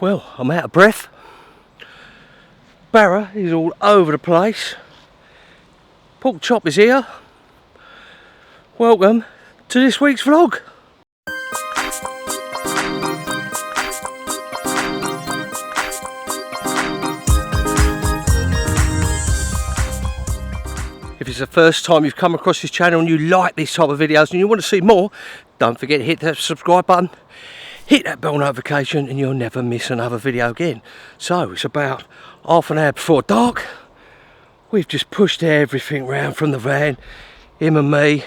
Well, I'm out of breath. Barrow is all over the place. Pork Chop is here. Welcome to this week's vlog. If it's the first time you've come across this channel and you like these type of videos and you want to see more, don't forget to hit that subscribe button, hit that bell notification, and you'll never miss another video again. So it's about half an hour before dark. We've just pushed everything round from the van, him and me.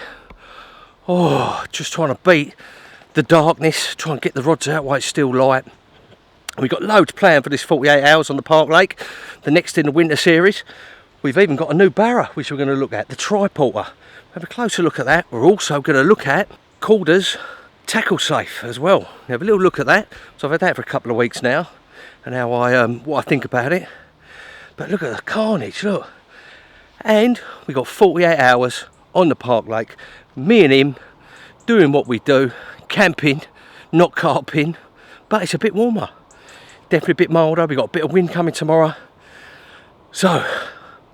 Oh, just trying to beat the darkness, trying to get the rods out while it's still light. We've got loads planned for this 48 hours on the Park Lake, the next in the winter series. We've even got a new barrow which we're going to look at, the TriPorter. Have a closer look at that. We're also going to look at Korda's tackle safe as well. Have a little look at that. So I've had that for a couple of weeks now, and how what I think about it. But look at the carnage, look. And we got 48 hours on the Park Lake. Me and him doing what we do, camping, not carping, but it's a bit warmer. Definitely a bit milder. We've got a bit of wind coming tomorrow. So,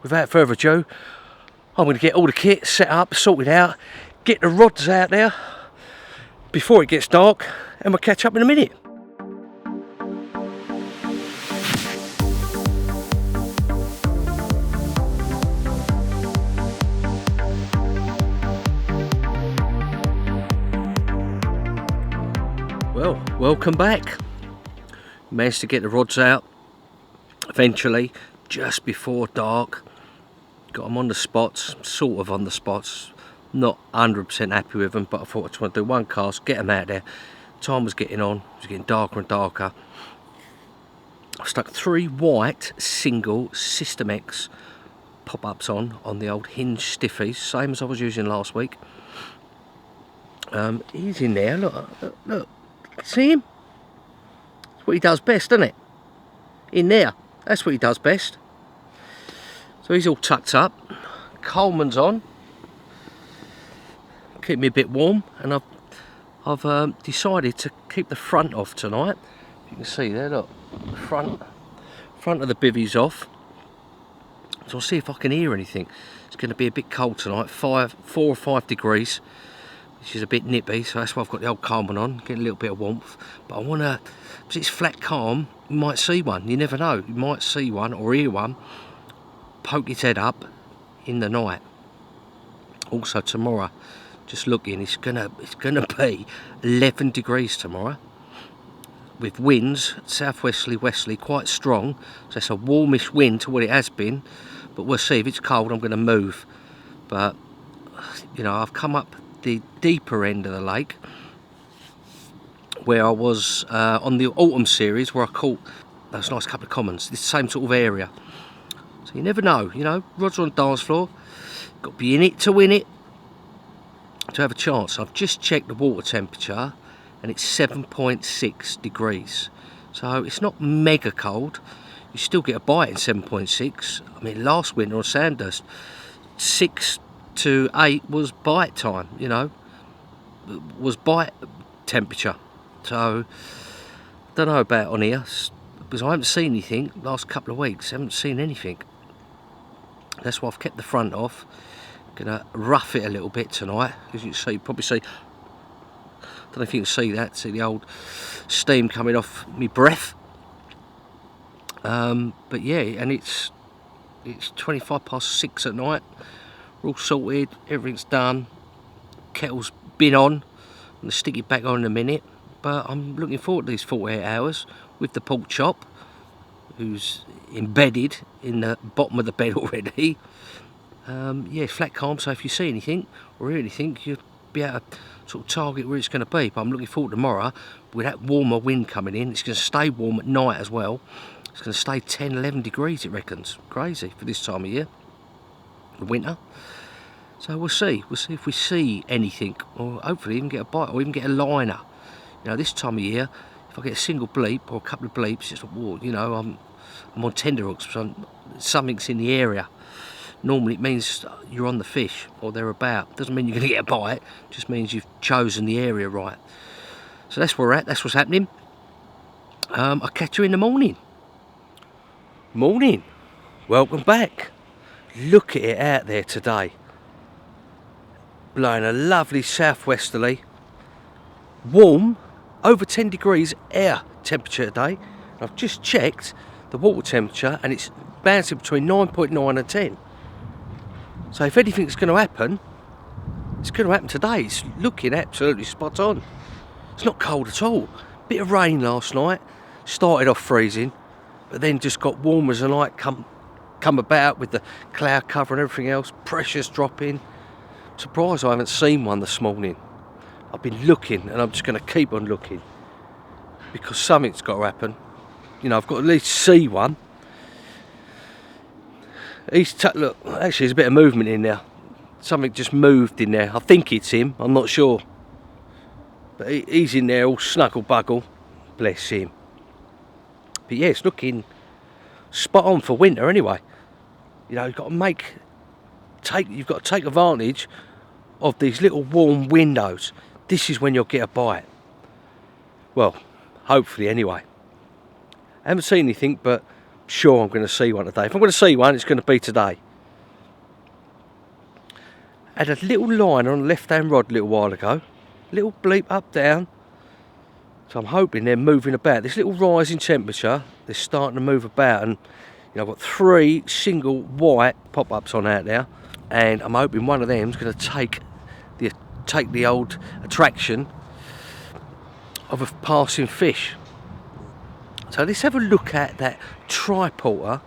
without further ado, I'm going to get all the kit set up, sorted out, get the rods out there before it gets dark, and we'll catch up in a minute. Well, welcome back. Managed to get the rods out eventually, just before dark. Got them on the spots, sort of on the spots. Not 100% happy with them, but I thought I just want to do one cast, get them out there. Time was getting on, it was getting darker and darker. I stuck 3 white single System X pop-ups on the old hinge stiffies, same as I was using last week. He's in there, look. See him? That's what he does best, isn't it? In there, that's what he does best. So he's all tucked up. Coleman's on. Keep me a bit warm, and I've decided to keep the front off tonight. You can see there, look, the front of the bivvy's off. So I'll see if I can hear anything. It's going to be a bit cold tonight, 4 or 5 degrees. Which is a bit nippy, so that's why I've got the old Coleman on, get a little bit of warmth. But I want to, because it's flat calm, you might see one, you never know. You might see one or hear one poke its head up in the night. Also tomorrow, just looking, it's gonna be 11 degrees tomorrow, with winds, southwesterly, westerly, quite strong. So it's a warmish wind to what it has been, but we'll see. If it's cold, I'm going to move. But, you know, I've come up the deeper end of the lake where I was on the autumn series, where I caught those nice couple of commons, this same sort of area. So you never know, you know, rods on dance floor, got to be in it to win it, to have a chance. I've just checked the water temperature and it's 7.6 degrees, so it's not mega cold. You still get a bite in 7.6. I mean, last winter on Sandhurst, 6 to 8 was bite time, you know, was bite temperature. So don't know about on here, because I haven't seen anything last couple of weeks. Haven't seen anything. That's why I've kept the front off. Gonna rough it a little bit tonight, as you can see, probably see, don't know if you can see that, see the old steam coming off me breath. But yeah, and it's 6:25 at night. We're all sorted, everything's done, kettle's been on. I'm going to stick it back on in a minute, but I'm looking forward to these 48 hours with the pork chop, who's embedded in the bottom of the bed already. Yeah, flat calm, so if you see anything or hear anything, you'll be able to sort of target where it's going to be. But I'm looking forward to tomorrow with that warmer wind coming in. It's going to stay warm at night as well. It's going to stay 10-11 degrees, it reckons. Crazy for this time of year, the winter. So we'll see if we see anything, or hopefully even get a bite, or even get a liner. You know, this time of year, if I get a single bleep or a couple of bleeps, it's like, whoa, you know, I'm on tenterhooks, so something's in the area. Normally it means you're on the fish or thereabout. Doesn't mean you're going to get a bite, just means you've chosen the area right. So that's where we're at, that's what's happening. I'll catch you in the morning. Morning. Welcome back. Look at it out there today. Blowing a lovely southwesterly. Warm. Over 10 degrees air temperature today. I've just checked the water temperature and it's bouncing between 9.9 and 10. So if anything's going to happen, it's going to happen today. It's looking absolutely spot on. It's not cold at all. Bit of rain last night. Started off freezing, but then just got warmer as the night come about with the cloud cover and everything else. Pressure's dropping. Surprised I haven't seen one this morning. I've been looking and I'm just going to keep on looking because something's got to happen. You know, I've got to at least see one. Look, actually there's a bit of movement in there. Something just moved in there. I think it's him, I'm not sure. But he's in there all snuggle buggle. Bless him. But yeah, it's looking spot on for winter anyway. You know, you've got to take advantage of these little warm windows. This is when you'll get a bite. Well, hopefully anyway. I haven't seen anything, but I'm sure I'm going to see one today. If I'm going to see one, it's going to be today. Had a little line on the left-hand rod a little while ago. Little bleep up, down. So I'm hoping they're moving about. This little rise in temperature, they're starting to move about. And you know, I've got 3 single white pop-ups on out there. And I'm hoping one of them's going to take the old attraction of a passing fish. So let's have a look at that TriPorter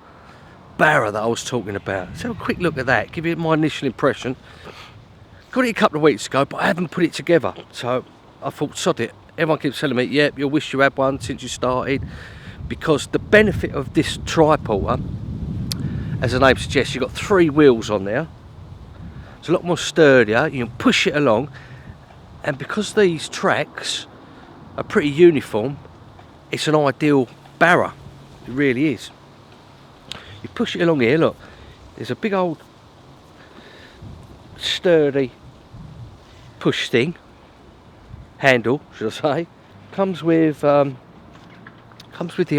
Barrow that I was talking about. Let's have a quick look at that, give you my initial impression. Got it a couple of weeks ago, but I haven't put it together. So I thought, sod it. Everyone keeps telling me, yep, you'll wish you had one since you started. Because the benefit of this TriPorter, as the name suggests, you've got 3 wheels on there. It's a lot more sturdier, you can push it along. And because these tracks are pretty uniform, it's an ideal barrow. It really is. You push it along here, look, there's a big old sturdy push thing, handle should I say, comes with the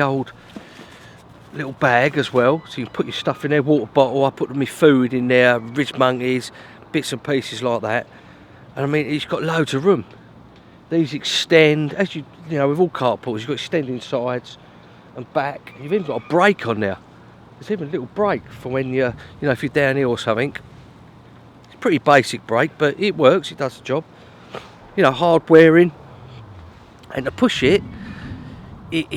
old little bag as well, so you can put your stuff in there, water bottle, I put my food in there, ridge monkeys, bits and pieces like that. And I mean, it's got loads of room. These extend, as you know, with all carporters, you've got extending sides and back. You've even got a brake on there. There's even a little brake for when you're, you know, if you're down here or something. It's a pretty basic brake, but it works, it does the job. You know, hard wearing. And to push it, it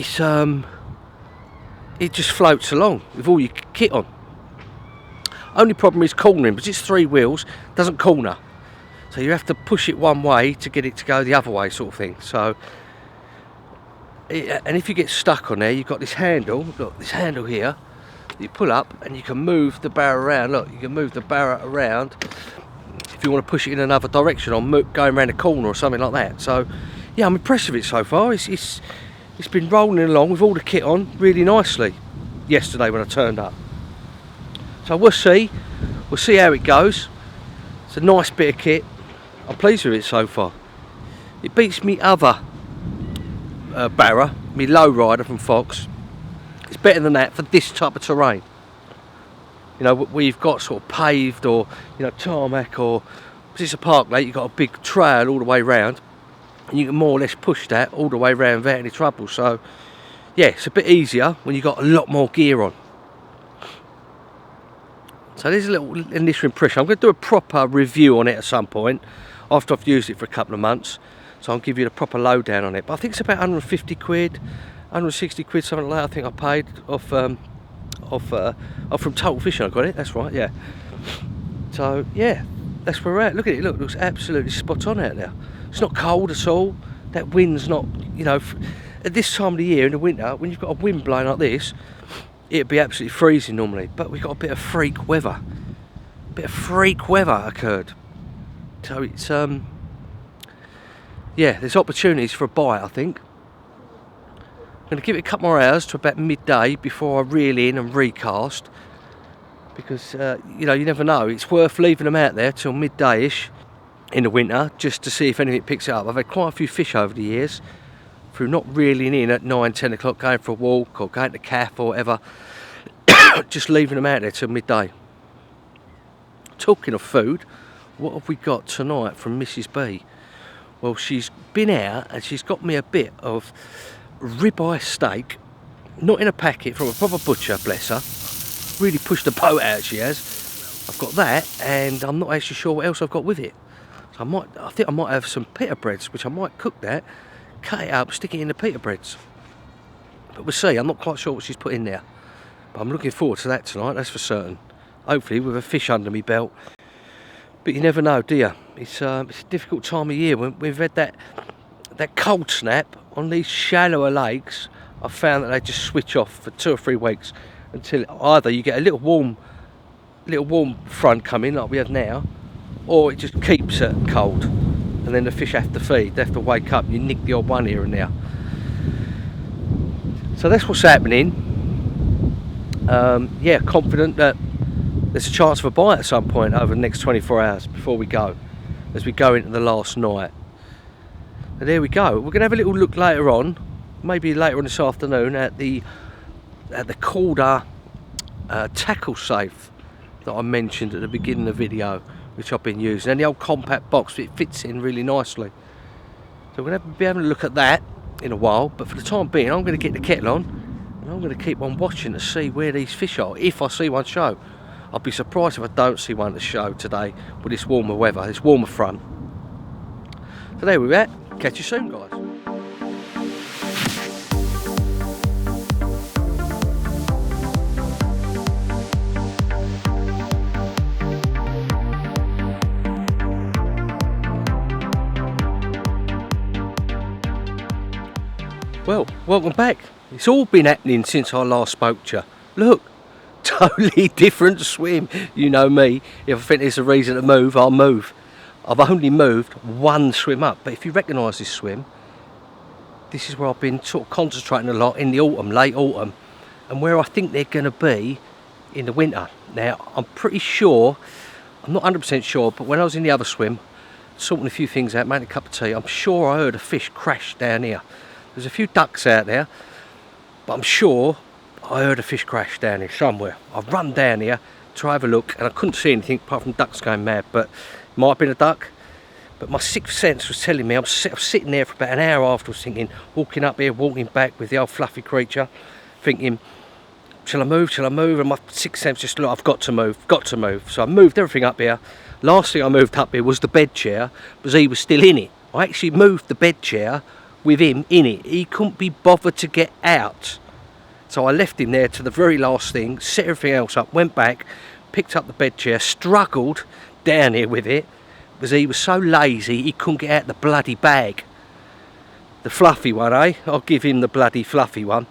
just floats along with all your kit on. Only problem is cornering, because it's 3 wheels, doesn't corner. So you have to push it one way to get it to go the other way, sort of thing. So, and if you get stuck on there, you've got this handle. Look, this handle here. You pull up and you can move the barrow around. Look, you can move the barrow around if you want to push it in another direction or going around a corner or something like that. So, yeah, I'm impressed with it so far. It's been rolling along with all the kit on really nicely yesterday when I turned up. So we'll see how it goes. It's a nice bit of kit. I'm pleased with it so far. It beats me other barrow, me low rider from Fox. It's better than that for this type of terrain. You know, where you've got sort of paved or, you know, tarmac, or because it's a park lake, you've got a big trail all the way round, and you can more or less push that all the way round without any trouble. So yeah, it's a bit easier when you've got a lot more gear on. So there's a little initial impression. I'm going to do a proper review on it at some point after I've used it for a couple of months. So I'll give you the proper lowdown on it. But I think it's about 150 quid, 160 quid, something like that. I think I paid off from Total Fishing. I got it. That's right. Yeah. So yeah, that's where we're at. Look at it. Look, it looks absolutely spot on out there. It's not cold at all. That wind's not, you know, at this time of the year in the winter, when you've got a wind blowing like this, it'd be absolutely freezing normally. But we've got a bit of freak weather. Occurred. So it's yeah, there's opportunities for a bite, I think. I'm going to give it a couple more hours to about midday before I reel in and recast, because you know, you never know. It's worth leaving them out there till midday-ish in the winter just to see if anything picks it up. I've had quite a few fish over the years through not reeling in at 9, 10 o'clock, going for a walk or going to calf or whatever, just leaving them out there till midday. Talking of food, what have we got tonight from Mrs. B? Well, she's been out and she's got me a bit of ribeye steak, not in a packet, from a proper butcher, bless her. Really pushed the boat out, she has. I've got that, and I'm not actually sure what else I've got with it. So I think I might have some pita breads, which I might cook that, cut it up, stick it in the pita breads. But we'll see, I'm not quite sure what she's put in there. But I'm looking forward to that tonight, that's for certain. Hopefully with a fish under my belt. But you never know, do you? It's a difficult time of year. When we've had that cold snap on these shallower lakes, I've found that they just switch off for 2 or 3 weeks until either you get a little warm front coming like we have now, or it just keeps it cold, and then the fish have to feed. They have to wake up. You nick the odd one here and there. So that's what's happening. Yeah, confident that there's a chance of a bite at some point over the next 24 hours before we go, as we go into the last night. And there we go. We're going to have a little look later on, maybe later on this afternoon, at the Korda tackle safe that I mentioned at the beginning of the video, which I've been using, and the old compact box, it fits in really nicely. So we're going to be having a look at that in a while, but for the time being I'm going to get the kettle on and I'm going to keep on watching to see where these fish are, if I see one show. I'll be surprised if I don't see one to show today with this warmer weather, this warmer front. So there we're at. Catch you soon, guys. Well, welcome back. It's all been happening since I last spoke to you. Look, totally different swim. You know me, if I think there's a reason to move, I'll move. I've only moved 1 swim up, but if you recognise this swim, this is where I've been sort of concentrating a lot in the autumn, late autumn, and where I think they're going to be in the winter. Now, I'm pretty sure, I'm not 100% sure, but when I was in the other swim, sorting a few things out, making a cup of tea, I'm sure I heard a fish crash down here. There's a few ducks out there, but I'm sure I heard a fish crash down here somewhere. I've run down here to have a look, and I couldn't see anything apart from ducks going mad, but it might have been a duck. But my sixth sense was telling me, I was sitting there for about an hour afterwards thinking, walking up here, walking back with the old fluffy creature, thinking, shall I move, shall I move? And my sixth sense just, look, I've got to move, got to move. So I moved everything up here. Last thing I moved up here was the bed chair, because he was still in it. I actually moved the bed chair with him in it. He couldn't be bothered to get out. So I left him there to the very last thing, set everything else up, went back, picked up the bed chair, struggled down here with it, because he was so lazy he couldn't get out the bloody bag. The fluffy one, eh? I'll give him the bloody fluffy one.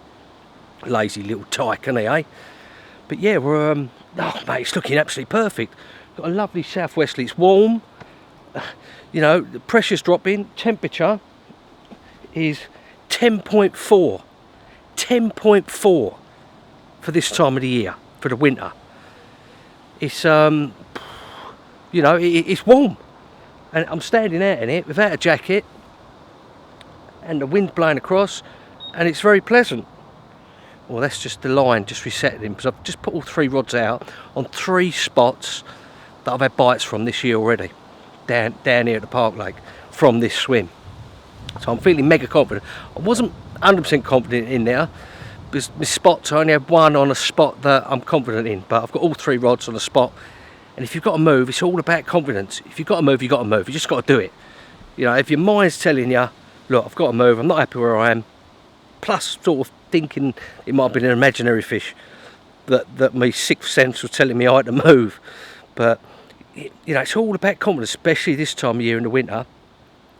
Lazy little tyke, isn't he, eh? But yeah, we're, oh mate, it's looking absolutely perfect. Got a lovely southwesterly, it's warm. You know, the pressure's dropping, temperature is 10.4. 10.4 for this time of the year, for the winter. It's, you know, it's warm. And I'm standing out in it without a jacket, and the wind blowing across, and it's very pleasant. Well, that's just the line, just resetting him, because I've just put all 3 rods out on 3 spots that I've had bites from this year already, down here at the Park Lake, from this swim. So I'm feeling mega confident. I wasn't 100% confident in there, because my spots, I only have 1 on a spot that I'm confident in, but I've got all 3 rods on a spot. And if you've got to move, it's all about confidence. If you've got to move, you've got to move. You just got to do it. You know, if your mind's telling you, look, I've got to move, I'm not happy where I am, plus sort of thinking it might have been an imaginary fish, that my 6th sense was telling me I had to move. But, you know, it's all about confidence, especially this time of year in the winter,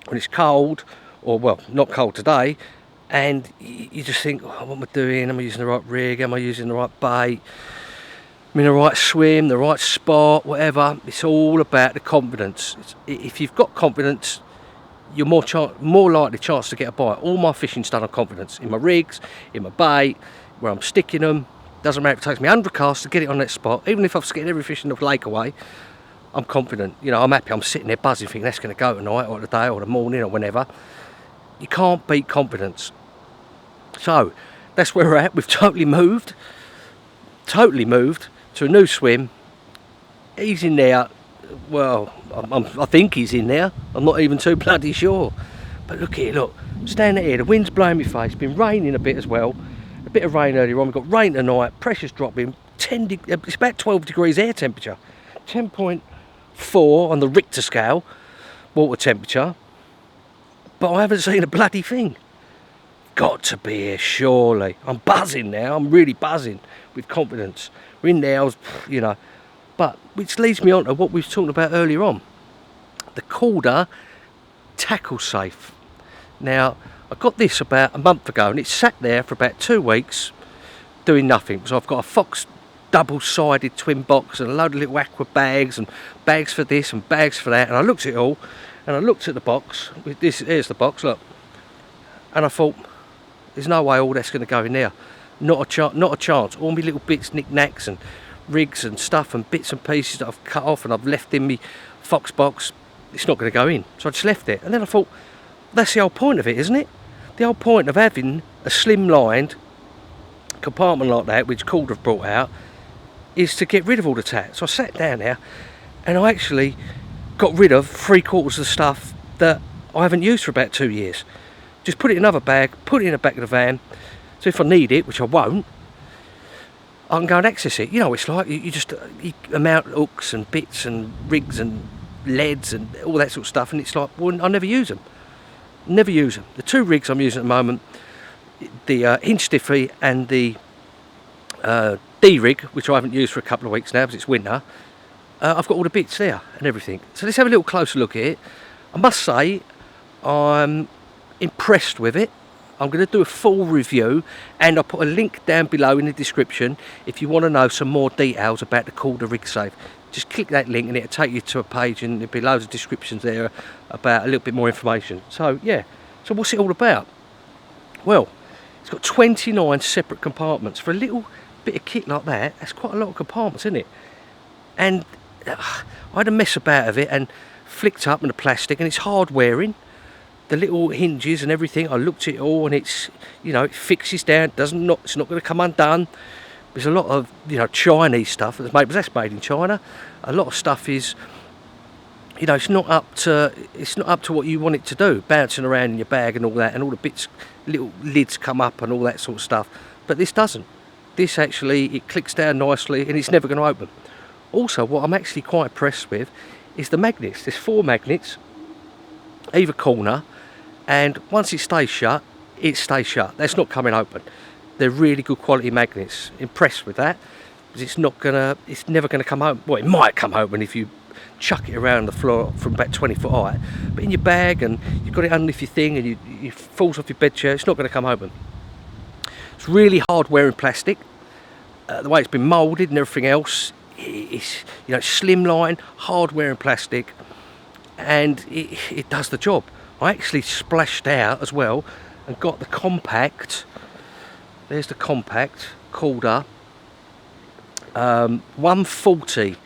when it's cold, or, well, not cold today, and you just think, oh, what am I doing? Am I using the right rig? Am I using the right bait? I'm in the right swim, the right spot, whatever. It's all about the confidence. If you've got confidence, you're more likely chance to get a bite. All my fishing's done on confidence. In my rigs, in my bait, where I'm sticking them. Doesn't matter if it takes me 100 casts to get it on that spot. Even if I've scared every fish in the lake away, I'm confident. You know, I'm happy. I'm sitting there buzzing, thinking that's going to go tonight, or today, or the morning, or whenever. you can't beat confidence. So that's where we're at. We've totally moved to a new swim. He's in there. Well, I think he's in there. I'm not even too bloody sure. But look here, look. I'm standing here, the wind's blowing my face. It's been raining a bit as well. A bit of rain earlier on. We've got rain tonight. Pressure's dropping. It's about 12 degrees air temperature. 10.4 on the Richter scale, water temperature. But I haven't seen a bloody thing. Got to be here, surely. I'm buzzing now. I'm really buzzing with confidence. We're in there, you know. But which leads me on to what we were talking about earlier on. The Korda tackle safe. Now, I got this about a month ago and it sat there for about 2 weeks doing nothing. So I've got a Fox double-sided twin box and a load of little aqua bags and bags for this and bags for that. And I looked at it all and I looked at the box. Here's the box, look. And I thought, there's no way all that's going to go in there. Not a chance. All my little bits, knick-knacks and rigs and stuff and bits and pieces that I've cut off and I've left in my Fox box, it's not going to go in. So I just left it. And then I thought, that's the whole point of it, isn't it? The whole point of having a slim-lined compartment like that, which Korda have brought out, is to get rid of all the tat. So I sat down there and I actually got rid of 3/4 of the stuff that I haven't used for about 2 years. Just put it in another bag, put it in the back of the van, so if I need it, which I won't, I can go and access it. You know, it's like you mount hooks and bits and rigs and leads and all that sort of stuff, and it's like, well, I never use them. Never use them. The 2 rigs I'm using at the moment, the hinge stiffy and the D rig, which I haven't used for a couple of weeks now because it's winter, I've got all the bits there and everything. So let's have a little closer look at it. I must say, I'm impressed with it. I'm going to do a full review and I'll put a link down below in the description if you want to know some more details about the Korda rig safe. Just click that link and it'll take you to a page and there'll be loads of descriptions there about a little bit more information. So yeah, so what's it all about? Well, it's got 29 separate compartments. For a little bit of kit like that, that's quite a lot of compartments, isn't it? And I had a mess about of it and flicked up in the plastic, and it's hard wearing. The little hinges and everything, I looked at it all and it's, you know, it fixes down, it's not going to come undone. There's a lot of, you know, Chinese stuff that's made in China. A lot of stuff is, you know, it's not up to what you want it to do, bouncing around in your bag and all that, and all the bits, little lids come up and all that sort of stuff. But this doesn't. This actually, it clicks down nicely and it's never going to open. Also, what I'm actually quite impressed with is the magnets. There's 4 magnets, either corner, and once it stays shut, it stays shut. That's not coming open. They're really good quality magnets. Impressed with that, because it's never gonna come open. Well, it might come open if you chuck it around the floor from about 20 foot high, but in your bag and you've got it underneath your thing and it falls off your bed chair, it's not going to come open. It's really hard wearing plastic. The way it's been moulded and everything else, it's, you know, slimline, hard wearing plastic, and it does the job. I actually splashed out as well and got the compact. There's the compact Korda 140,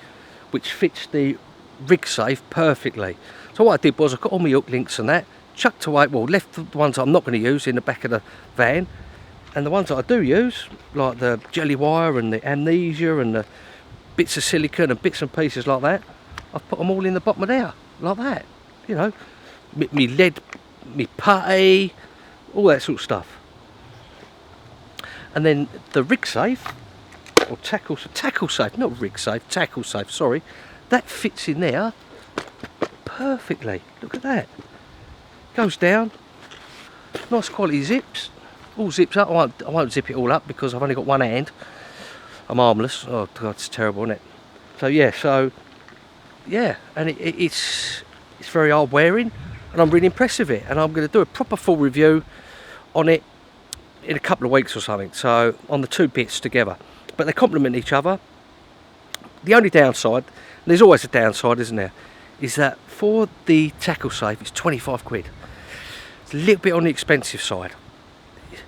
which fits the rig safe perfectly. So what I did was I got all my hook links and that, chucked away, well, left the ones I'm not going to use in the back of the van, and the ones that I do use, like the jelly wire and the amnesia and the bits of silicone and bits and pieces like that, I've put them all in the bottom of there, like that, you know, me lead, me putty, all that sort of stuff. And then the rig safe, or tackle safe, not rig safe, tackle safe, sorry, that fits in there perfectly. Look at that. Goes down, nice quality zips, all zips up. I won't zip it all up because I've only got one hand. I'm armless. Oh God, it's terrible, isn't it? So yeah, and it's very hard wearing, and I'm really impressed with it. And I'm going to do a proper full review on it in a couple of weeks or something. So on the 2 bits together, but they complement each other. The only downside, and there's always a downside, isn't there, is that for the tackle safe it's 25 quid. It's a little bit on the expensive side.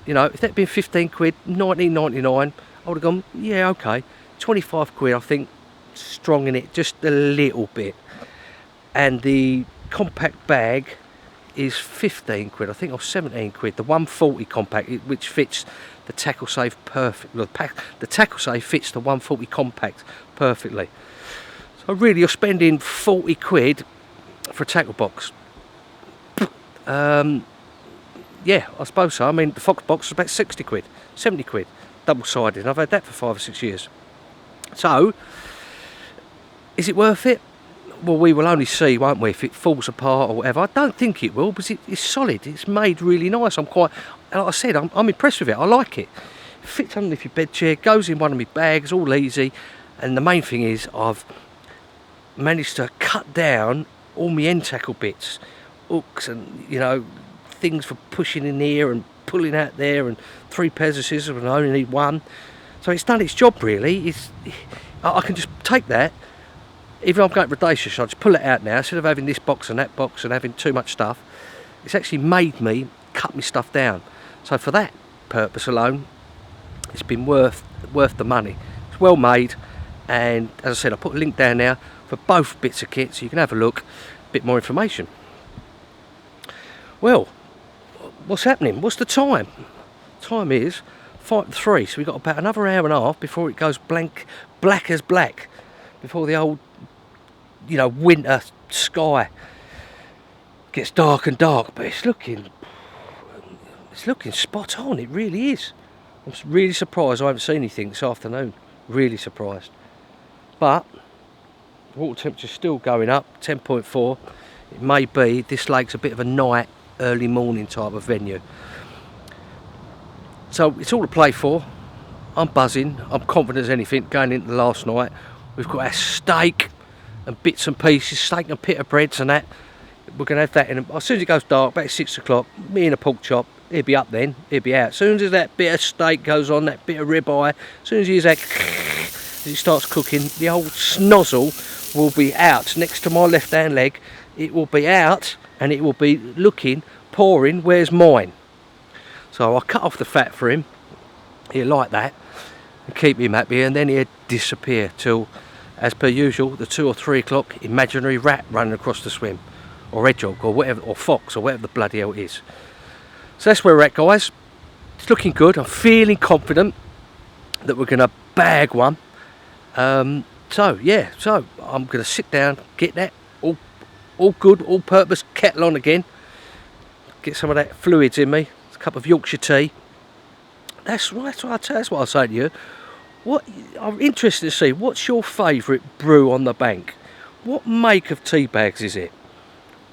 You know, if that'd been 15 quid, 19.99, I would have gone, yeah, okay. 25 quid, I think, strong in it just a little bit. And the compact bag is 15 quid, I think, or 17 quid. The 140 compact, which fits the tackle safe perfect. The tackle safe fits the 140 compact perfectly. So really, you're spending 40 quid for a tackle box. Yeah, I suppose so. I mean, the Fox box is about 60 quid, 70 quid, double-sided. I've had that for 5 or 6 years. So, is it worth it? Well, we will only see, won't we, if it falls apart or whatever. I don't think it will, because it's solid. It's made really nice. Like I said, I'm impressed with it. I like it. It fits underneath your bed chair, goes in one of my bags, all easy. And the main thing is, I've managed to cut down all my end tackle bits, hooks and, you know, things for pushing in here and pulling out there, and 3 pairs of scissors and I only need 1. So it's done its job really. I can just take that, even though I'm going predacious, I just pull it out now instead of having this box and that box and having too much stuff. It's actually made me cut my stuff down. So for that purpose alone, it's been worth the money. It's well made, and as I said, I'll put a link down now for both bits of kit so you can have a look, a bit more information. Well, what's happening? What's the time? Time is 5 to 3, so we've got about another hour and a half before it goes black as black, before the old, you know, winter sky gets dark and dark. But it's looking spot on. It really is. I'm really surprised I haven't seen anything this afternoon. Really surprised. But the water temperature's still going up, 10.4. It may be this lake's a bit of a night, early morning type of venue. So it's all to play for. I'm buzzing. I'm confident as anything going into last night. We've got our steak and bits and pieces, steak and pita breads and that. We're going to have that in as soon as it goes dark, about 6 o'clock. Me and a pork chop. He'll be up then. He'll be out. As soon as that bit of steak goes on, that bit of ribeye, as soon as he hears that, as it starts cooking, the old snozzle will be out next to my left hand leg. It will be out and it will be looking, pouring, where's mine? So I'll cut off the fat for him. He'll like that and keep him happy, and then he'll disappear till, as per usual, the 2 or 3 o'clock imaginary rat running across the swim, or hedgehog, or whatever, or fox, or whatever the bloody hell it is. So that's where we're at, guys. It's looking good. I'm feeling confident that we're going to bag one. So yeah, so I'm going to sit down, get that all good, all purpose kettle on again, get some of that fluids in me, a cup of Yorkshire tea. That's what I say to you. What I'm interested to see, what's your favourite brew on the bank? What make of tea bags is it?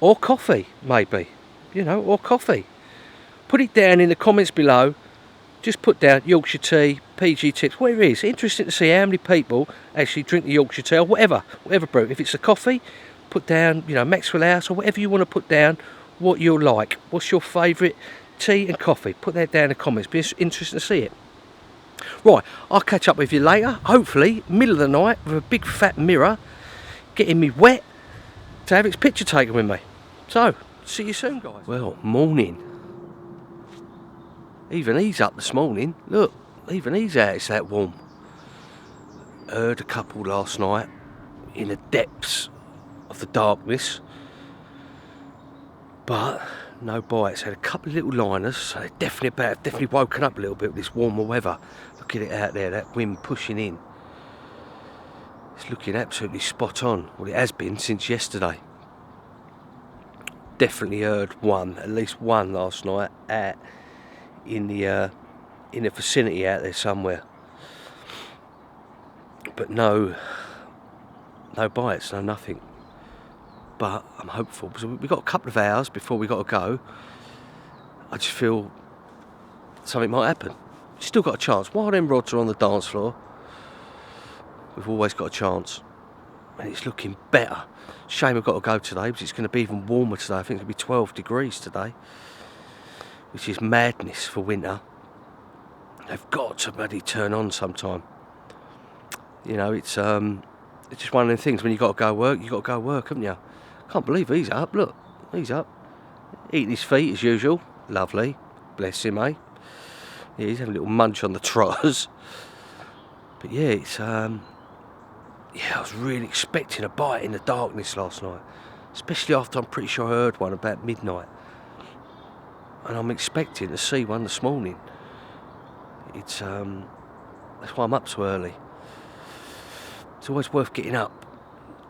Or coffee, maybe, you know, or coffee. Put it down in the comments below. Just put down Yorkshire tea, PG tips, whatever it is. Interesting to see how many people actually drink the Yorkshire tea, or whatever brew. If it's a coffee, put down, you know, Maxwell House, or whatever you want to put down, what you like. What's your favourite tea and coffee? Put that down in the comments. Be interesting to see it. Right, I'll catch up with you later, hopefully, middle of the night, with a big fat mirror, getting me wet to have its picture taken with me. So, see you soon, guys. Well, morning. Even he's up this morning. Look, even he's out, it's that warm. Heard a couple last night in the depths of the darkness, but no bites. Had a couple of little liners, so they're definitely woken up a little bit with this warmer weather. Look at it out there, that wind pushing in. It's looking absolutely spot on. Well, it has been since yesterday. Definitely heard at least one last night in the vicinity out there somewhere. But no bites, no nothing. But I'm hopeful, because we've got a couple of hours before we got to go. I just feel something might happen. Still got a chance. While them rods are on the dance floor, we've always got a chance. And it's looking better. Shame I've got to go today, because it's going to be even warmer today. I think it'll be 12 degrees today, which is madness for winter. They've got to bloody turn on sometime. You know, it's just one of them things. When you've got to go work, you've got to go work, haven't you? Can't believe he's up. Look, he's up, eating his feet as usual. Lovely, bless him, eh? Yeah, he's having a little munch on the trotters. But yeah, it's I was really expecting a bite in the darkness last night, especially after I'm pretty sure I heard one about midnight. and I'm expecting to see one this morning. It's that's why I'm up so early. It's always worth getting up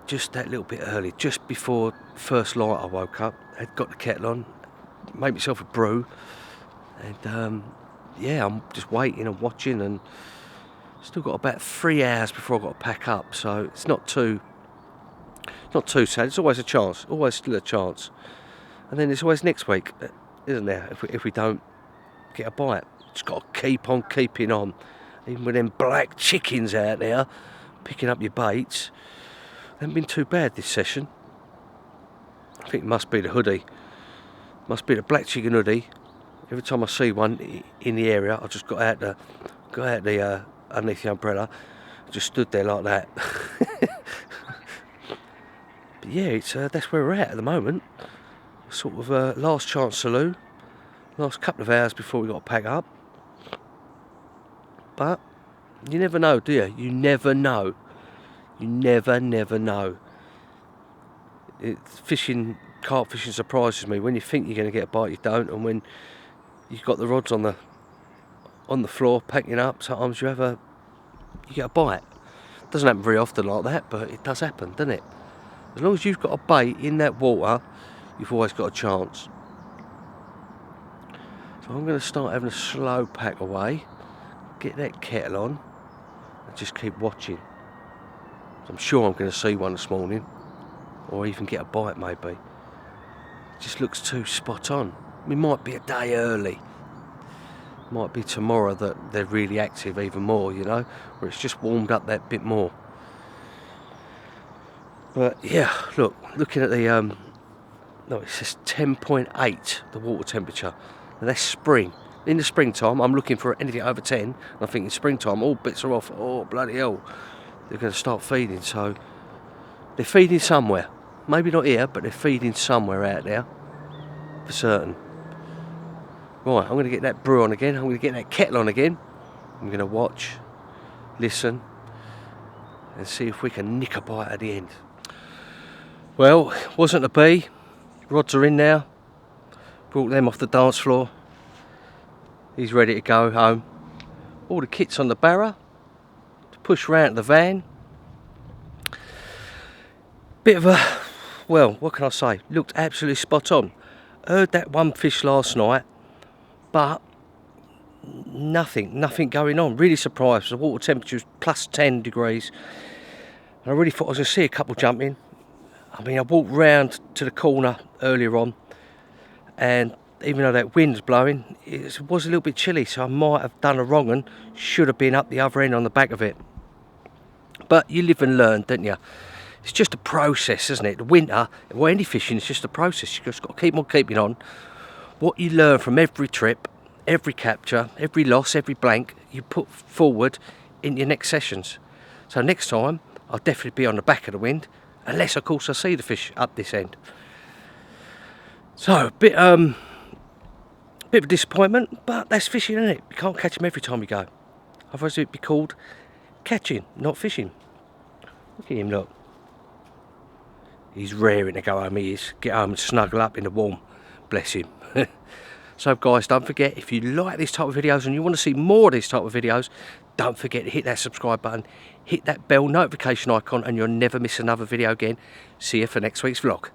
just that little bit early, just before first light. I woke up, had got the kettle on, made myself a brew, and yeah, I'm just waiting and watching, and still got about 3 hours before I've got to pack up, so it's not too sad. It's always a chance, always still a chance. And then there's always next week, isn't there, if we don't get a bite. Just got to keep on keeping on. Even with them black chickens out there picking up your baits, they haven't been too bad this session. I think it must be the hoodie, must be the black chicken hoodie. Every time I see one in the area, I just got out the underneath the umbrella, just stood there like that. But yeah, it's that's where we're at the moment. Sort of last chance saloon, last couple of hours before we got to pack up. But you never know, do you? You never know. You never know. Carp fishing surprises me. When you think you're going to get a bite, you don't, and when you've got the rods on the floor packing up, sometimes you get a bite. It doesn't happen very often like that, but it does happen, doesn't it? As long as you've got a bait in that water, you've always got a chance. So I'm going to start having a slow pack away, get that kettle on, and just keep watching. So I'm sure I'm going to see one this morning, or even get a bite maybe. It just looks too spot on. We might be a day early. Might be tomorrow that they're really active even more, you know, where it's just warmed up that bit more. But yeah, looking at the no, it says 10.8 the water temperature, and that's spring. In the springtime, I'm looking for anything over 10, and I think in springtime all bets are off. Oh bloody hell, they're going to start feeding. So they're feeding somewhere, maybe not here, but they're feeding somewhere out there for certain. Right, I'm going to get that brew on again, I'm going to get that kettle on again, I'm going to watch, listen, and see if we can nick a bite at the end. Well, wasn't to be. Rods are in now, brought them off the dance floor, he's ready to go home. All the kit's on the Barrow to push round to the van. Bit of a, well, what can I say, looked absolutely spot on. Heard that one fish last night, but nothing going on. Really surprised. The water temperature was plus 10 degrees. And I really thought I was going to see a couple jumping. I mean, I walked round to the corner earlier on, and even though that wind's blowing, it was a little bit chilly, so I might have done a wrong and should have been up the other end on the back of it. But you live and learn, don't you? It's just a process, isn't it? The winter, well, any fishing is just a process. You just got to keep on keeping on. What you learn from every trip, every capture, every loss, every blank, you put forward in your next sessions. So next time, I'll definitely be on the back of the wind, unless, of course, I see the fish up this end. So, a bit of a disappointment, but that's fishing, isn't it? You can't catch them every time you go. Otherwise, it'd be called catching, not fishing. Look at him, look. He's raring to go home, he is. Get home and snuggle up in the warm. Bless him. So, guys, don't forget, if you like these type of videos and you want to see more of these type of videos, don't forget to hit that subscribe button, hit that bell notification icon, and you'll never miss another video again. See you for next week's vlog.